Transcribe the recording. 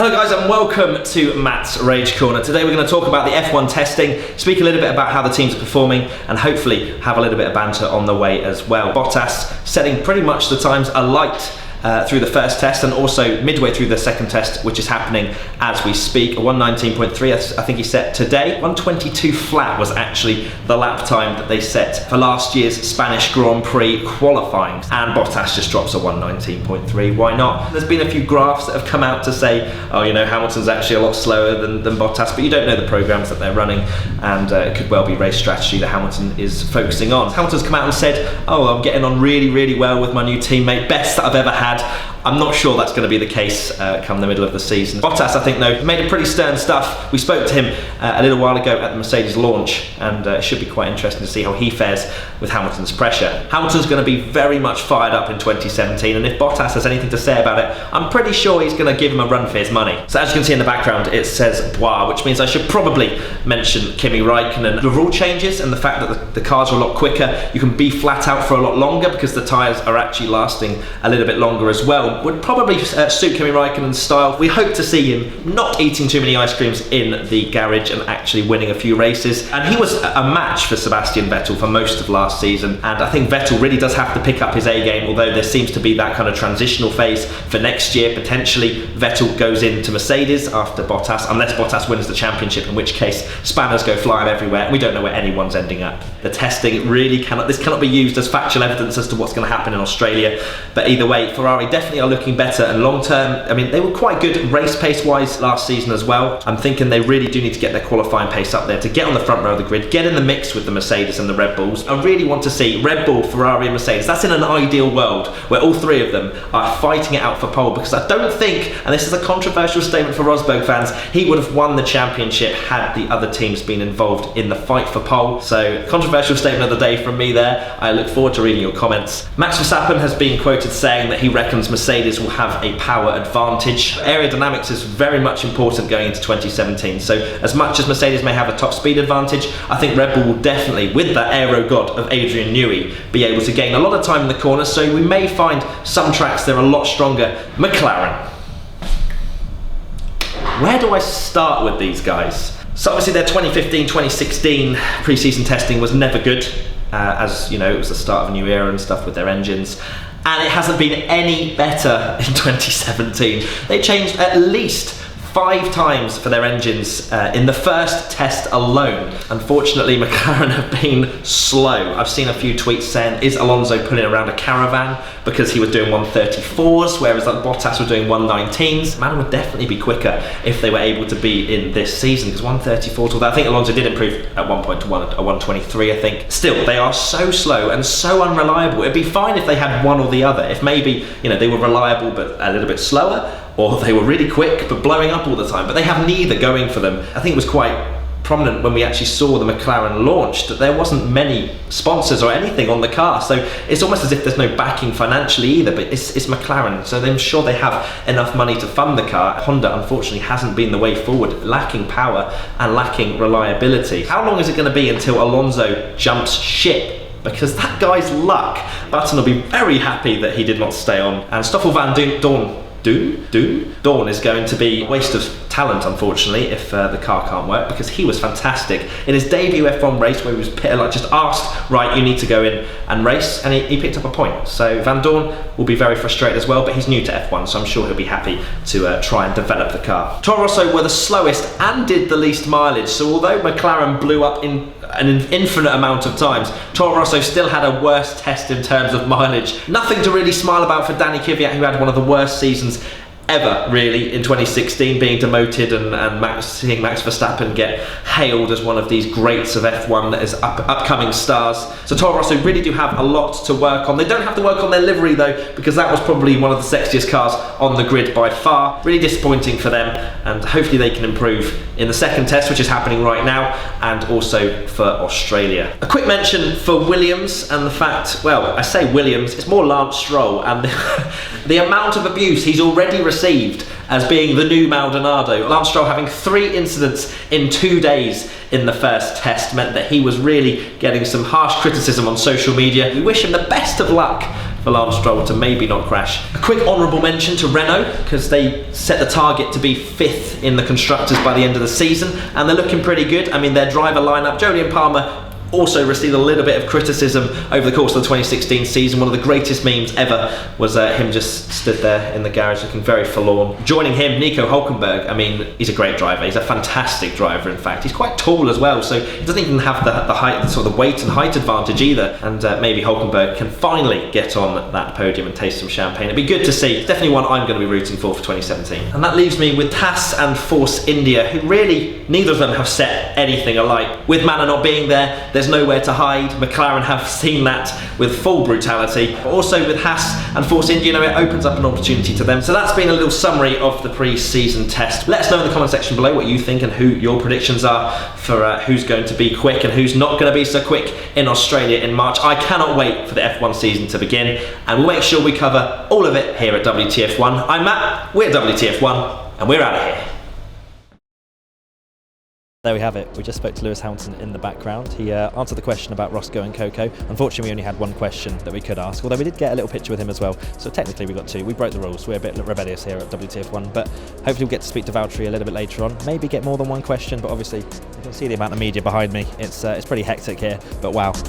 Hello guys and welcome to Matt's Rage Corner. Today we're going to talk about the F1 testing, speak a little bit about how the teams are performing and hopefully have a little bit of banter on the way as well. Bottas setting pretty much the times alight through the first test and also midway through the second test, which is happening as we speak. A 119.3 I think he set today. 122 flat was actually the lap time that they set for last year's Spanish Grand Prix qualifying, and Bottas just drops a 119.3. Why not? There's been a few graphs that have come out to say, oh, you know, Hamilton's actually a lot slower than Bottas, but you don't know the programs that they're running, and it could well be race strategy that Hamilton is focusing on. Hamilton's come out and said, oh, I'm getting on really well with my new teammate, best that I've ever had. I'm not sure that's going to be the case come the middle of the season. Bottas, I think, though, made a pretty stern stuff. We spoke to him a little while ago at the Mercedes launch, and it should be quite interesting to see how he fares with Hamilton's pressure. Hamilton's going to be very much fired up in 2017, and if Bottas has anything to say about it, I'm pretty sure he's going to give him a run for his money. So as you can see in the background, it says Bois, which means I should probably mention Kimi Räikkönen. The rule changes and the fact that the cars are a lot quicker, you can be flat out for a lot longer because the tyres are actually lasting a little bit longer as well, would probably suit Kimi Räikkönen's style. We hope to see him not eating too many ice creams in the garage and actually winning a few races. And he was a match for Sebastian Vettel for most of last season, and I think Vettel really does have to pick up his A game, although there seems to be that kind of transitional phase for next year. Potentially Vettel goes into Mercedes after Bottas, unless Bottas wins the championship, in which case spanners go flying everywhere and we don't know where anyone's ending up. The testing really cannot be used as factual evidence as to what's going to happen in Australia, but either way, Ferrari definitely are looking better, and long term, I mean, they were quite good race pace wise last season as well. I'm thinking they really do need to get their qualifying pace up there to get on the front row of the grid, get in the mix with the Mercedes and the Red Bulls. I really want to see Red Bull, Ferrari and Mercedes. That's in an ideal world where all three of them are fighting it out for pole, because I don't think, and this is a controversial statement for Rosberg fans, he would have won the championship had the other teams been involved in the fight for pole. So controversial statement of the day from me there. I look forward to reading your comments. Max Verstappen has been quoted saying that he reckons Mercedes will have a power advantage. Aerodynamics is very much important going into 2017, so as much as Mercedes may have a top speed advantage, I think Red Bull will definitely, with that aero god of Adrian Newey, be able to gain a lot of time in the corners, so we may find some tracks they're a lot stronger. McLaren. Where do I start with these guys? So obviously their 2015-2016 pre-season testing was never good, as you know, it was the start of a new era and stuff with their engines. And it hasn't been any better in 2017. They changed at least 5 times for their engines in the first test alone. Unfortunately, McLaren have been slow. I've seen a few tweets saying, is Alonso pulling around a caravan because he was doing 134s, whereas Bottas were doing 119s. Man would definitely be quicker if they were able to be in this season, because 134s, although I think Alonso did improve at one point to a 123, I think. Still, they are so slow and so unreliable. It'd be fine if they had one or the other. If maybe, you know, they were reliable but a little bit slower, or they were really quick but blowing up all the time, but they have neither going for them. I think it was quite prominent when we actually saw the McLaren launch that there wasn't many sponsors or anything on the car, so it's almost as if there's no backing financially either, but it's McLaren, so I'm sure they have enough money to fund the car. Honda unfortunately hasn't been the way forward, lacking power and lacking reliability. How long is it going to be until Alonso jumps ship? Because that guy's luck. Button will be very happy that he did not stay on, and Stoffel van Dorn is going to be a waste of talent, unfortunately, if the car can't work, because he was fantastic in his debut F1 race where he was just asked, right, you need to go in and race, and he picked up a point. So Van Dorn will be very frustrated as well, but he's new to F1, so I'm sure he'll be happy to try and develop the car. Toro Rosso were the slowest and did the least mileage, so although McLaren blew up in an infinite amount of times, Toro Rosso still had a worse test in terms of mileage. Nothing to really smile about for Danny Kvyat, who had one of the worst seasons ever, really, in 2016, being demoted and seeing Max Verstappen get hailed as one of these greats of F1 that is upcoming stars. So Toro Rosso really do have a lot to work on. They don't have to work on their livery though, because that was probably one of the sexiest cars on the grid by far. Really disappointing for them, and hopefully they can improve in the second test, which is happening right now, and also for Australia. A quick mention for Williams and the fact, well, I say Williams, it's more Lance Stroll, and the amount of abuse he's already received as being the new Maldonado. Lance Stroll having 3 incidents in 2 days in the first test meant that he was really getting some harsh criticism on social media. We wish him the best of luck for Lance Stroll to maybe not crash. A quick honourable mention to Renault, because they set the target to be 5th in the Constructors by the end of the season, and they're looking pretty good. I mean, their driver lineup, Jolyon Palmer, also received a little bit of criticism over the course of the 2016 season. One of the greatest memes ever was him just stood there in the garage looking very forlorn. Joining him, Nico Hülkenberg. I mean, he's a great driver. He's a fantastic driver, in fact. He's quite tall as well, so he doesn't even have the height, sort of the weight and height advantage either. And maybe Hülkenberg can finally get on that podium and taste some champagne. It'd be good to see. Definitely one I'm going to be rooting for 2017. And that leaves me with Haas and Force India, who really, neither of them have set anything alike. With Manor not being there, there's nowhere to hide. McLaren have seen that with full brutality. But also with Haas and Force India, it opens up an opportunity to them. So that's been a little summary of the pre-season test. Let us know in the comment section below what you think and who your predictions are for who's going to be quick and who's not going to be so quick in Australia in March. I cannot wait for the F1 season to begin, and we'll make sure we cover all of it here at WTF1. I'm Matt, we're WTF1, and we're out of here. There we have it. We just spoke to Lewis Hamilton in the background. He answered the question about Roscoe and Coco. Unfortunately, we only had one question that we could ask, although we did get a little picture with him as well. So technically we got two. We broke the rules. We're a bit rebellious here at WTF1, but hopefully we'll get to speak to Valtteri a little bit later on. Maybe get more than one question, but obviously you can see the amount of media behind me. It's pretty hectic here, but wow.